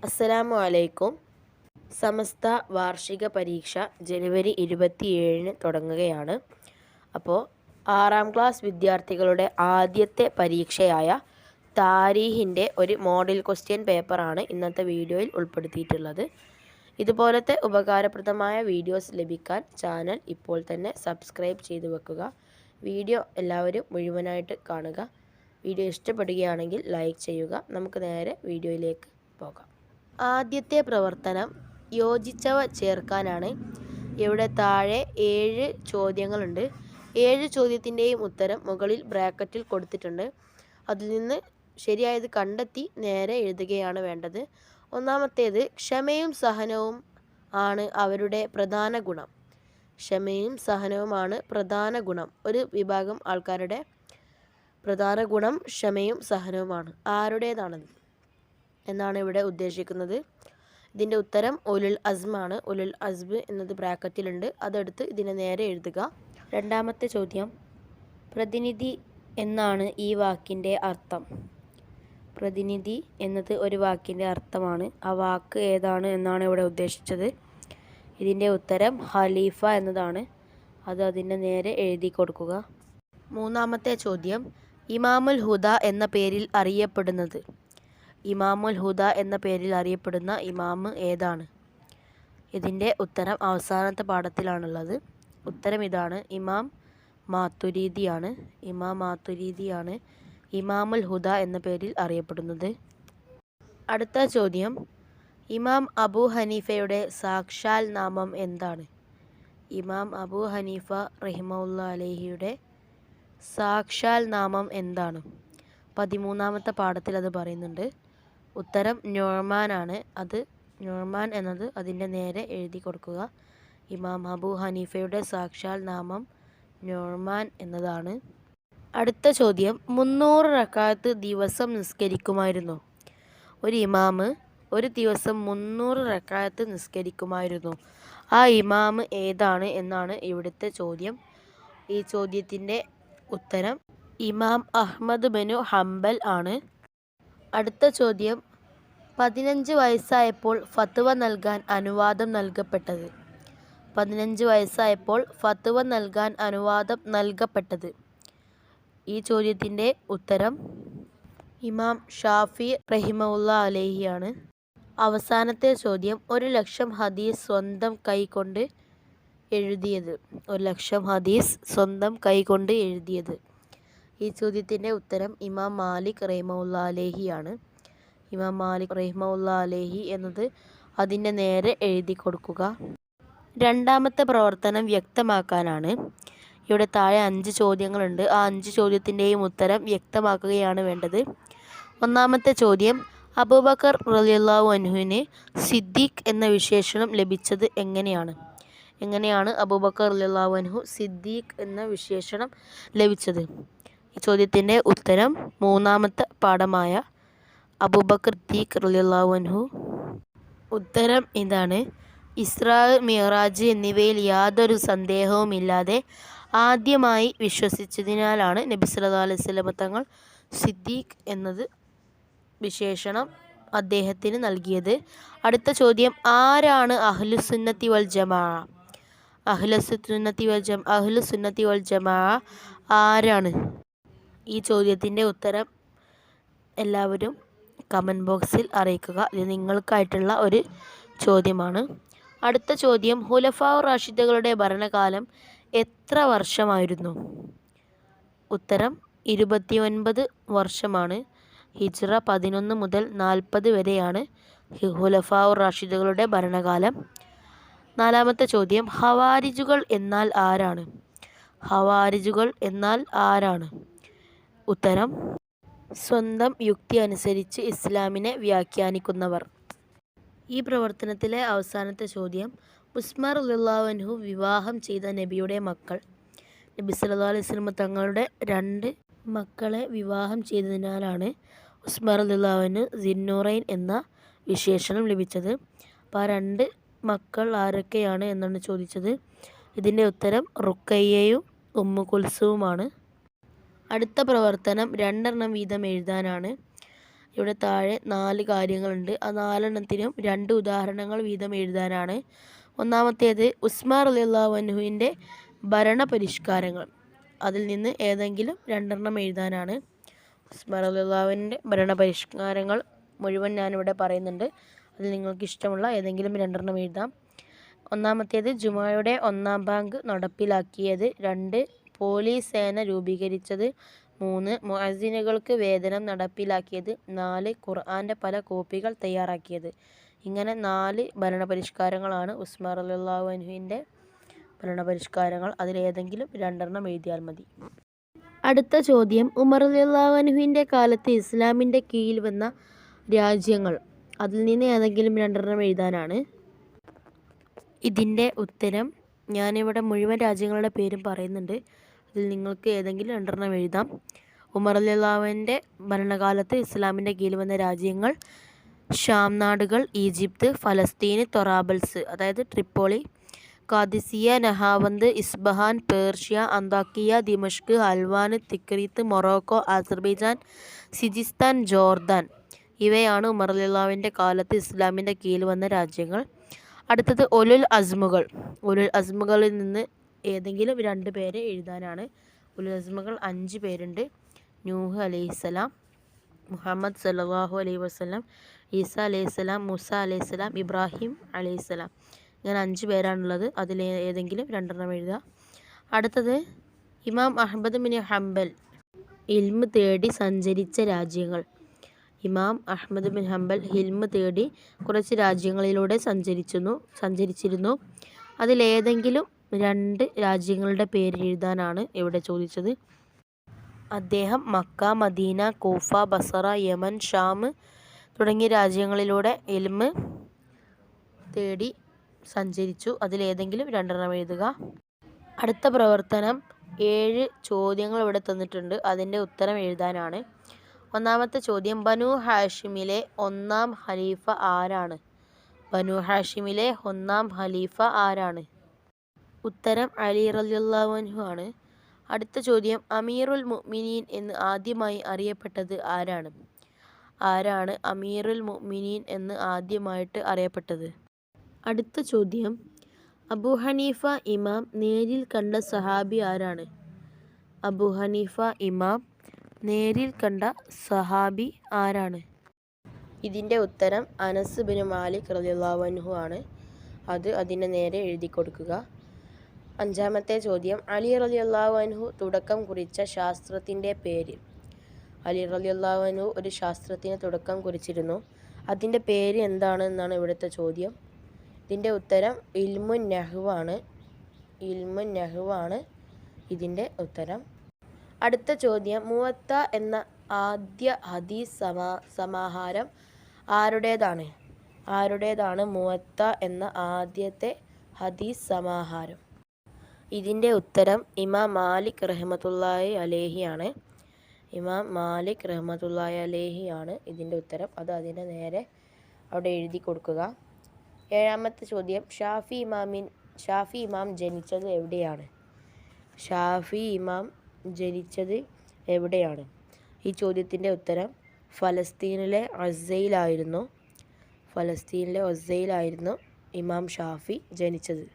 അസ്സലാമു അലൈക്കും. സമസ്ത വാർഷിക പരീക്ഷ ജനുവരി 27-ന് തുടങ്ങുകയാണ്. അപ്പോൾ 6ാം ക്ലാസ് വിദ്യാർത്ഥികളുടെ ആദ്യത്തെ പരീക്ഷയായ താരീഖിൻ്റെ ഒരു മോഡൽ ക്വസ്റ്റ്യൻ പേപ്പറാണ് ഇന്നത്തെ വീഡിയോയിൽ ഉൾപ്പെടുത്തിയിട്ടുള്ളത്. ഇതുപോലത്തെ ഉപകാരപ്രദമായ വീഡിയോസ് ലഭിക്കാൻ ചാനൽ ഇപ്പോൾ തന്നെ സബ്സ്ക്രൈബ് ചെയ്തു വെക്കുക. വീഡിയോ എല്ലാവരും മുഴുവനായിട്ട് കാണുക. വീഡിയോ ഇഷ്ടപ്പെടുകയാണെങ്കിൽ ലൈക്ക് ചെയ്യുക. നമുക്ക് നേരെ വീഡിയോയിലേക്ക് പോകാം. ആദ്യത്തെ പ്രവർത്തനം യോജിച്ചവ ചേർക്കാനാണ്. ഇവിടെ താഴെ 7 ചോദ്യങ്ങളുണ്ട്. 7 ചോദ്യത്തിൻ്റെയും ഉത്തരം മുകളിൽ ബ്രാക്കറ്റിൽ കൊടുത്തിട്ടുണ്ട്. അതിൽ നിന്ന് ശരിയായത് കണ്ടെത്തി നേരെ എഴുതുകയാണ് വേണ്ടത്. ഒന്നാമത്തേത് ക്ഷമയും സഹനവും ആണ് അവരുടെ പ്രധാന ഗുണം. ക്ഷമയും സഹനവുമാണ് പ്രധാന ഗുണം. ഒരു വിഭാഗം ആൾക്കാരുടെ പ്രധാന ഗുണം ക്ഷമയും സഹനവുമാണ്. ആരുടേതാണത് എന്നാണ് ഇവിടെ ഉദ്ദേശിക്കുന്നത്. ഇതിൻ്റെ ഉത്തരം ഉലുൽ അസ്മാണ്. ഉലുൽ അസ്ബ് എന്നത് ബ്രാക്കറ്റിലുണ്ട്. അതെടുത്ത് ഇതിനെ നേരെ എഴുതുക. രണ്ടാമത്തെ ചോദ്യം, പ്രതിനിധി എന്നാണ് ഈ വാക്കിൻ്റെ അർത്ഥം. പ്രതിനിധി എന്നത് ഒരു വാക്കിൻ്റെ അർത്ഥമാണ്. ആ വാക്ക് ഏതാണ് എന്നാണ് ഇവിടെ ഉദ്ദേശിച്ചത്. ഇതിൻ്റെ ഉത്തരം ഖലീഫ എന്നതാണ്. അത് അതിൻ്റെ നേരെ എഴുതി കൊടുക്കുക. മൂന്നാമത്തെ ചോദ്യം, ഇമാമുൽ ഹുദ എന്ന പേരിൽ അറിയപ്പെടുന്നത്. ഇമാമുൽ ഹുദ എന്ന പേരിൽ അറിയപ്പെടുന്ന ഇമാമ് ഏതാണ്? ഇതിൻ്റെ ഉത്തരം അവസാനത്തെ പാഠത്തിലാണുള്ളത്. ഉത്തരം ഇതാണ്, ഇമാം മാതുരീദിയാണ്. ഇമാം മാതുരീദിയാണ് ഇമാമുൽ ഹുദ എന്ന പേരിൽ അറിയപ്പെടുന്നത്. അടുത്ത ചോദ്യം, ഇമാം അബൂ ഹനീഫയുടെ സാക്ഷാൽ നാമം എന്താണ്? ഇമാം അബൂ ഹനീഫ റഹിമഹുല്ലാ അലൈഹിയുടെ സാക്ഷാൽ നാമം എന്താണ്? 13ാമത്തെ പാഠത്തിൽ അത് പറയുന്നുണ്ട്. ഉത്തരം നുഅ്മാനാണ്. അത് നുഅ്മാൻ എന്നത് അതിൻ്റെ നേരെ എഴുതി കൊടുക്കുക. ഇമാം അബൂ ഹനീഫയുടെ സാക്ഷാൽ നാമം നുഅ്മാൻ എന്നതാണ്. അടുത്ത ചോദ്യം, 300 റക്അത്ത് ദിവസം നിസ്കരിക്കുമായിരുന്നു. ഒരു ഇമാമ് ഒരു ദിവസം 300 റക്അത്ത് നിസ്കരിക്കുമായിരുന്നു. ആ ഇമാമ് ഏതാണ് എന്നാണ് ഇവിടുത്തെ ചോദ്യം. ഈ ചോദ്യത്തിൻ്റെ ഉത്തരം ഇമാം അഹ്മദ് ബിനു ഹംബൽ ആണ്. അടുത്ത ചോദ്യം, 15 വയസ്സായപ്പോൾ ഫത്വ നൽകാൻ അനുവാദം നൽകപ്പെട്ടത്. 15 വയസ്സായപ്പോൾ ഫത്വ നൽകാൻ അനുവാദം നൽകപ്പെട്ടത്. ഈ ചോദ്യത്തിൻ്റെ ഉത്തരം ഇമാം ഷാഫി റഹിമഹുല്ലാ അലൈഹിയാണ്. അവസാനത്തെ ചോദ്യം, 1,00,000 ഹദീസ് സ്വന്തം കൈകൊണ്ട് എഴുതിയത്. 1,00,000 ഹദീസ് സ്വന്തം കൈകൊണ്ട് എഴുതിയത്. ഈ ചോദ്യത്തിൻ്റെ ഉത്തരം ഇമാം മാലിക് റഹിമഹുല്ലാ അലൈഹിയാണ്. ഇമാം മാലിക് റഹിമഹുല്ലാ അലൈഹി എന്നത് അതിൻ്റെ നേരെ എഴുതി കൊടുക്കുക. രണ്ടാമത്തെ പ്രവർത്തനം വ്യക്തമാക്കാനാണ്. ഇവിടെ താഴെ 5 ചോദ്യങ്ങളുണ്ട്. ആ 5 ചോദ്യത്തിൻ്റെയും ഉത്തരം വ്യക്തമാക്കുകയാണ് വേണ്ടത്. ഒന്നാമത്തെ ചോദ്യം, അബൂബക്കർ റളിയല്ലാഹു അൻഹുവിന് സിദ്ദീഖ് എന്ന വിശേഷണം ലഭിച്ചത് എങ്ങനെയാണ്? എങ്ങനെയാണ് അബൂബക്കർ റളിയല്ലാഹു അൻഹു സിദ്ദീഖ് എന്ന വിശേഷണം ലഭിച്ചത്? ഈ ചോദ്യത്തിൻ്റെ ഉത്തരം 3ാമത്തെ പാഠമായ അബൂബക്കർ സിദ്ദീഖ് റളിയല്ലാഹു അൻഹു. ഉത്തരം ഇതാണ്, ഇസ്രാ മിഅ്റാജ് എന്നിവയിൽ യാതൊരു സന്ദേഹവുമില്ലാതെ ആദ്യമായി വിശ്വസിച്ചതിനാലാണ് നബി സല്ലല്ലാഹു അലൈഹി വസല്ലം തങ്ങൾ സിദ്ദീഖ് എന്നത് വിശേഷണം അദ്ദേഹത്തിന് നൽകിയത്. അടുത്ത ചോദ്യം, ആരാണ് അഹ്ലുസുന്നത്തി വൽ ജമാഅ? അഹ്ലുസുന്നത്തി വൽ ജമാഅ ആരാണ്? ഈ ചോദ്യത്തിൻ്റെ ഉത്തരം എല്ലാവരും കമൻറ്റ് ബോക്സിൽ അറിയിക്കുക. ഇത് നിങ്ങൾക്കായിട്ടുള്ള ഒരു ചോദ്യമാണ്. അടുത്ത ചോദ്യം, ഖുലഫാഉർ റാഷിദുകളുടെ ഭരണകാലം എത്ര വർഷമായിരുന്നു? ഉത്തരം 29 വർഷമാണ്. ഹിജ്റ 11 മുതൽ 40 വരെയാണ് ഖുലഫാഉർ റാഷിദുകളുടെ ഭരണകാലം. നാലാമത്തെ ചോദ്യം, ഖവാരിജുകൾ എന്നാൽ ആരാണ്? ഖവാരിജുകൾ എന്നാൽ ആരാണ്? ഉത്തരം സ്വന്തം യുക്തി അനുസരിച്ച് ഇസ്ലാമിനെ വ്യാഖ്യാനിക്കുന്നവർ. ഈ പ്രവർത്തനത്തിലെ അവസാനത്തെ ചോദ്യം, ഉസ്മാൻ റളിയല്ലാഹു അൻഹു വിവാഹം ചെയ്ത നബിയുടെ മക്കൾ. നബി സല്ലല്ലാഹു അലൈഹി വസല്ലം തങ്ങളുടെ 2 മക്കളെ വിവാഹം ചെയ്തതിനാലാണ് ഉസ്മാൻ റളിയല്ലാഹു അൻഹു സിന്നൂറൈൻ എന്ന വിശേഷണം ലഭിച്ചത്. അപ്പോൾ ആ 2 മക്കൾ ആരൊക്കെയാണ് എന്നാണ് ചോദിച്ചത്. ഇതിൻ്റെ ഉത്തരം റുഖയ്യയും ഉമ്മു കുൽസുവുമാണ്. അടുത്ത പ്രവർത്തനം 2 വീതം എഴുതാനാണ്. ഇവിടെ താഴെ 4 കാര്യങ്ങളുണ്ട്. ആ 4 2 ഉദാഹരണങ്ങൾ വീതം എഴുതാനാണ്. ഒന്നാമത്തേത് ഉസ്മാൻ റളിയല്ലാഹു അൻഹുവിൻ്റെ ഭരണപരിഷ്കാരങ്ങൾ. അതിൽ നിന്ന് ഏതെങ്കിലും 2 എഴുതാനാണ്. ഉസ്മാൻ റളിയല്ലാഹുവിൻ്റെ ഭരണപരിഷ്കാരങ്ങൾ മുഴുവൻ ഞാനിവിടെ പറയുന്നുണ്ട്. അതിൽ നിങ്ങൾക്ക് ഇഷ്ടമുള്ള ഏതെങ്കിലും 2 എഴുതാം. ഒന്നാമത്തേത് ജുമുഅയുടെ 1-ാം ബാങ്ക് നടപ്പിലാക്കിയത്. 2 പോലീസ് സേന രൂപീകരിച്ചത്. 3 മുഅസ്സിനുകൾക്ക് വേതനം നടപ്പിലാക്കിയത്. 4 ഖുർആൻ്റെ പല കോപ്പികൾ തയ്യാറാക്കിയത്. ഇങ്ങനെ 4 ഭരണപരിഷ്കാരങ്ങളാണ് ഉസ്മാൻ റളിയല്ലാഹു അൻഹുവിൻ്റെ ഭരണപരിഷ്കാരങ്ങൾ. അതിലേതെങ്കിലും 2 എഴുതിയാൽ മതി. അടുത്ത ചോദ്യം, ഉമർ റളിയല്ലാഹു അൻഹുവിൻ്റെ കാലത്ത് ഇസ്ലാമിൻ്റെ കീഴിൽ വന്ന രാജ്യങ്ങൾ. അതിൽ നിന്ന് ഏതെങ്കിലും 2 എഴുതാനാണ്. ഇതിൻ്റെ ഉത്തരം ഞാനിവിടെ മുഴുവൻ രാജ്യങ്ങളുടെ പേരും പറയുന്നുണ്ട്. അതിൽ നിങ്ങൾക്ക് ഏതെങ്കിലും 2 എഴുതാം. ഉമർ റളിയല്ലാഹുവിൻ്റെ ഭരണകാലത്ത് ഇസ്ലാമിൻ്റെ കീഴിൽ വന്ന രാജ്യങ്ങൾ: ഷാം നാടുകൾ, ഈജിപ്ത്, ഫലസ്തീൻ, തൊറാബൽസ് അതായത് Tripoli, Qadisiyyah, Nahavand, Isfahan, Persia, Antakya, Dimashq, Hulwan, Tikrit, Morocco, Azerbaijan, Sijistan, Jordan. ഇവയാണ് ഉമർ റളിയല്ലാഹുവിൻ്റെ കാലത്ത് ഇസ്ലാമിൻ്റെ കീഴിൽ വന്ന രാജ്യങ്ങൾ. അടുത്തത് ഉലുൽ അസ്മുകൾ. ഉലുൽ അസ്മുകളിൽ നിന്ന് ഏതെങ്കിലും 2 പേരെ എഴുതാനാണ്. ഉലുൽ അസ്മുകൾ 5 പേരുണ്ട്. നൂഹ് അലൈഹിസ്സലാം, മുഹമ്മദ് സല്ലല്ലാഹു അലൈഹി വസല്ലം, ഈസ അലൈഹിസ്സലാം, മൂസ അലൈഹിസ്സലാം, ഇബ്രാഹിം അലൈഹിസ്സലാം. ഇങ്ങനെ 5 പേരാണുള്ളത്. അതിൽ ഏതെങ്കിലും 2 എഴുതുക. അടുത്തത് ഇമാം അഹ്മദ് ബിൻ ഹംബൽ ഇൽമ് തേടി സഞ്ചരിച്ച രാജ്യങ്ങൾ. ഇമാം അഹ്മദ് ബിൻ ഹംബൽ ഇൽമ് തേടി കുറച്ച് രാജ്യങ്ങളിലൂടെ സഞ്ചരിച്ചിരുന്നു. അതിലേതെങ്കിലും 2 രാജ്യങ്ങളുടെ പേര് എഴുതാനാണ് ഇവിടെ ചോദിച്ചത്. അദ്ദേഹം Mecca, Medina, Kufa, Basra, Yemen, Sham തുടങ്ങിയ രാജ്യങ്ങളിലൂടെ ഇൽമ് തേടി സഞ്ചരിച്ചു. അതിലേതെങ്കിലും 2 എഴുതുക. അടുത്ത പ്രവർത്തനം 7 ചോദ്യങ്ങൾ ഇവിടെ തന്നിട്ടുണ്ട്. അതിൻ്റെ ഉത്തരം എഴുതാനാണ്. ഒന്നാമത്തെ ചോദ്യം, ബനു ഹാഷിമിലെ 1-ാം ഖലീഫ ആരാണ്? ബനു ഹാഷിമിലെ 1-ാം ഖലീഫ ആരാണ്? ഉത്തരം അലി റളിയല്ലാഹു അൻഹു ആണ്. അടുത്ത ചോദ്യം, അമീറുൽ മുഅ്മിനീൻ എന്ന് ആദ്യമായി അറിയപ്പെട്ടത് ആരാണ്? ആരാണ് അമീറുൽ മുഅ്മിനീൻ എന്ന് ആദ്യമായിട്ട് അറിയപ്പെട്ടത്? അടുത്ത ചോദ്യം, അബൂ ഹനീഫ ഇമാം നേരിൽ കണ്ട സഹാബി ആരാണ്? അബൂ ഹനീഫ ഇമാം നേരിൽ കണ്ട സഹാബി ആരാണ്? ഇതിൻ്റെ ഉത്തരം അനസ് ബിൻ മാലിക് റളിയല്ലാഹു അൻഹു ആണ്. അതിൻ്റെ നേരെ എഴുതി കൊടുക്കുക. 5-ാമത്തെ ചോദ്യം, അലി റളിയല്ലാഹു അൻഹു തുടക്കം കുറിച്ച ശാസ്ത്രത്തിൻ്റെ പേര്. അലി റളിയല്ലാഹു അൻഹു ഒരു ശാസ്ത്രത്തിന് തുടക്കം കുറിച്ചിരുന്നു. അതിൻ്റെ പേര് എന്താണെന്നാണ് ഇവിടുത്തെ ചോദ്യം. ഇതിൻ്റെ ഉത്തരം ഇൽമുൻ നഹ്വ് ആണ്. ഇൽമുൻ നഹ്വ് ആണ് ഇതിൻ്റെ ഉത്തരം. അടുത്ത ചോദ്യം, മുവത്ത എന്ന ആദ്യ ഹദീസ് സമാഹാരം ആരുടേതാണ്? ആരുടേതാണ് മുവത്ത എന്ന ആദ്യത്തെ ഹദീസ് സമാഹാരം? ഇതിൻ്റെ ഉത്തരം ഇമാം മാലിക് റഹ്മത്തുള്ളാഹി അലൈഹി ആണ്. ഇമാം മാലിക് റഹ്മത്തുള്ളാഹി അലൈഹി ആണ് ഇതിൻ്റെ ഉത്തരം. അതിൻ്റെ നേരെ അവിടെ എഴുതി കൊടുക്കുക. 7-ാമത്തെ ചോദ്യം, ഷാഫി ഇമാം ജനിച്ചത് എവിടെയാണ്? ഷാഫി ഇമാം ജനിച്ചത് എവിടെയാണ്? ഈ ചോദ്യത്തിൻ്റെ ഉത്തരം ഫലസ്തീനിലെ ഒസ്സയിലായിരുന്നു. ഫലസ്തീനിലെ ഒസ്സയിലായിരുന്നു ഇമാം ഷാഫി ജനിച്ചത്.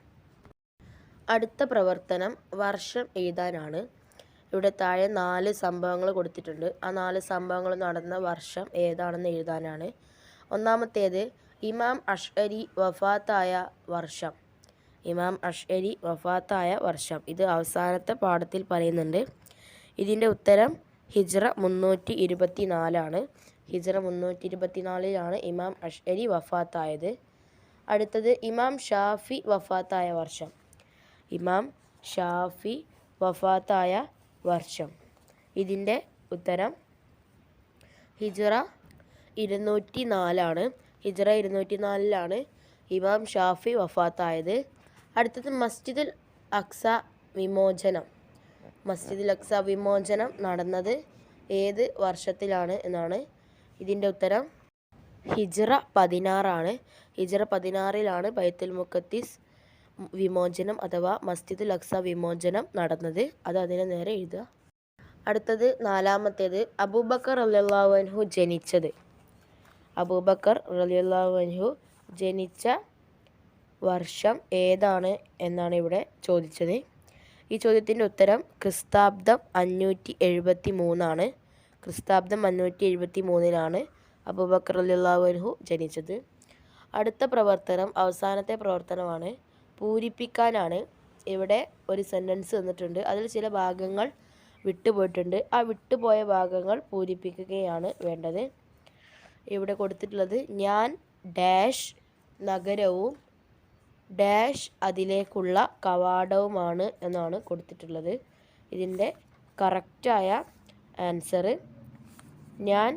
അടുത്ത പ്രവർത്തനം വർഷം എഴുതാനാണ്. ഇവിടെ താഴെ 4 സംഭവങ്ങൾ കൊടുത്തിട്ടുണ്ട്. ആ 4 സംഭവങ്ങൾ നടന്ന വർഷം ഏതാണെന്ന് എഴുതാനാണ്. ഒന്നാമത്തേത്, ഇമാം അഷ്അരി വഫാത്തായ വർഷം. ഇമാം അഷ്അരി വഫാത്തായ വർഷം. ഇത് അവസാനത്തെ പാഠത്തിൽ പറയുന്നുണ്ട്. ഇതിൻ്റെ ഉത്തരം ഹിജ്റ 324 ആണ്. ഹിജ്റ 324-ലാണ് ഇമാം അഷ്അരി വഫാത്തായത്. അടുത്തത്, ഇമാം ഷാഫി വഫാത്തായ വർഷം. ഇമാം ഷാഫി വഫാത്തായ വർഷം. ഇതിൻ്റെ ഉത്തരം ഹിജ്റ 204 ആണ്. ഹിജ്റ 204-ലാണ് ഇമാം ഷാഫി വഫാത്തായത്. അടുത്തത്, മസ്ജിദുൽ അഖ്സ വിമോചനം. മസ്ജിദുൽ അഖ്സ വിമോചനം നടന്നത് ഏത് വർഷത്തിലാണ് എന്നാണ്. ഇതിൻ്റെ ഉത്തരം ഹിജ്റ 16 ആണ്. ഹിജ്റ 16-ലാണ് ബൈത്തുൽ മുഖദ്ദിസ് വിമോചനം അഥവാ മസ്ജിദുൽ അഖ്സ വിമോചനം നടന്നത്. അതിന് നേരെ എഴുതുക. അടുത്തത് 4-ാമത്തേത്, അബൂബക്കർ റളിയല്ലാഹു അൻഹു ജനിച്ചത്. അബൂബക്കർ റളിയല്ലാഹു അൻഹു ജനിച്ച വർഷം ഏതാണ് എന്നാണ് ഇവിടെ ചോദിച്ചത്. ഈ ചോദ്യത്തിൻ്റെ ഉത്തരം ക്രിസ്താബ്ദം 573 ക്രിസ്താബ്ദം 573 അബൂബക്കർ റളിയല്ലാഹു അൻഹു ജനിച്ചത്. അടുത്ത പ്രവർത്തനം അവസാനത്തെ പ്രവർത്തനമാണ്, പൂരിപ്പിക്കാനാണ്. ഇവിടെ ഒരു സെൻറ്റൻസ് തന്നിട്ടുണ്ട്, അതിൽ ചില ഭാഗങ്ങൾ വിട്ടുപോയിട്ടുണ്ട്. ആ വിട്ടുപോയ ഭാഗങ്ങൾ പൂരിപ്പിക്കുകയാണ് വേണ്ടത്. ഇവിടെ കൊടുത്തിട്ടുള്ളത് ഞാൻ ഡാഷ് നഗരവും ഡാഷ് അതിലേക്കുള്ള കവാടവുമാണ് എന്നാണ് കൊടുത്തിട്ടുള്ളത്. ഇതിൻ്റെ കറക്റ്റായ ആൻസർ ഞാൻ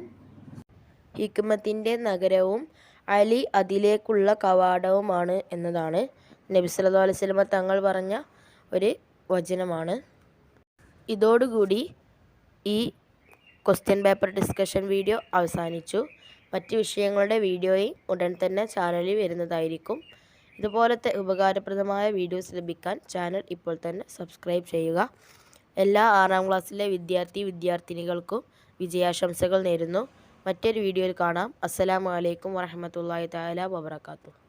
ഹിക്മത്തിൻ്റെ നഗരവും അലി അതിലേക്കുള്ള കവാടവുമാണ് എന്നതാണ്. നബി സല്ലല്ലാഹു അലൈഹി വസല്ലമ തങ്ങൾ പറഞ്ഞ ഒരു വചനമാണ്. ഇതോടുകൂടി ഈ ക്വസ്റ്റ്യൻ പേപ്പർ ഡിസ്കഷൻ വീഡിയോ അവസാനിച്ചു. മറ്റ് വിഷയങ്ങളുടെ വീഡിയോയും ഉടൻ തന്നെ ചാനലിൽ വരുന്നതായിരിക്കും. ഇതുപോലത്തെ ഉപകാരപ്രദമായ വീഡിയോസ് ലഭിക്കാൻ ചാനൽ ഇപ്പോൾ തന്നെ സബ്സ്ക്രൈബ് ചെയ്യുക. എല്ലാ 6ാം ക്ലാസ്സിലെ വിദ്യാർത്ഥിനികൾക്കും വിജയാശംസകൾ നേരുന്നു. മറ്റൊരു വീഡിയോയിൽ കാണാം. അസ്സലാമു അലൈക്കും വറഹ്മത്തുള്ളാഹി തആല വബറകാതുഹു.